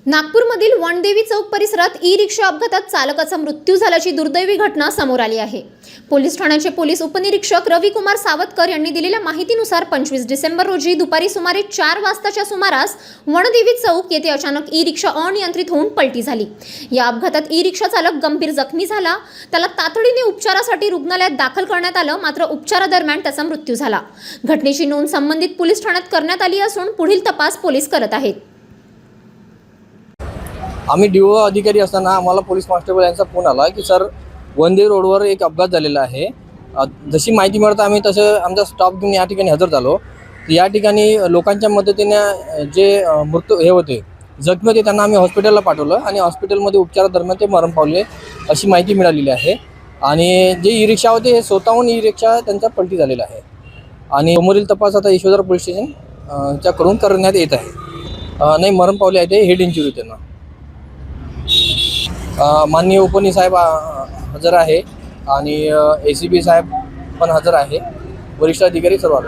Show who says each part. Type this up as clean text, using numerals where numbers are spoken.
Speaker 1: नागपूरमधील वनदेवी चौक परिसरात ई-रिक्षा अपघातात चालकाचा मृत्यू झाल्याची दुर्दैवी घटना समोर आली आहे। पोलीस ठाण्याचे पोलीस उपनिरीक्षक रविकुमार सावतकर यांनी दिलेल्या माहितीनुसार 25 डिसेंबर रोजी दुपारी सुमारे 4 वाजताच्या सुमारास वनदेवी चौक येथे अचानक ई-रिक्षा अनियंत्रित होऊन पलटी झाली। या अपघातात ई-रिक्षा चालक गंभीर जखमी झाला। त्याला तातडीने उपचारासाठी रुग्णालयात दाखल करण्यात आलं, मात्र उपचारादरम्यान त्याचा मृत्यू झाला। घटनेची नोंद संबंधित पोलीस ठाण्यात करण्यात आली असून पुढील तपास पोलीस करत आहेत।
Speaker 2: आम्ही डीओ अधिकारी असताना आम्हाला पोलीस कॉन्स्टेबल यांचा फोन आला की सर वनदेवी रोडवर एक अपघात झालेला आहे। जशी माहिती मिळतं आम्ही तसं आमचा स्टाफ घेऊन या ठिकाणी हजर झालो। या ठिकाणी लोकांच्या मदतीने जे मृत्यू हे होते जखमी होते त्यांना आम्ही हॉस्पिटलला पाठवलं आणि हॉस्पिटलमध्ये उपचारादरम्यान ते मरण पावले अशी माहिती मिळालेली आहे। आणि जे ई रिक्षा होते हे स्वतःहून ई रिक्षा त्यांचा पलटी झालेला आहे आणि समोरील तपास आता यशोधरा पोलीस स्टेशन च्याकडून करण्यात येत आहे। नाही मरण पावले आहे ते हेड इंजुरी त्यांना। माननीय उपनी साहेब हजर आहे आणि ACP साहेब पण हजर आहे, वरिष्ठ अधिकारी सर्व आले।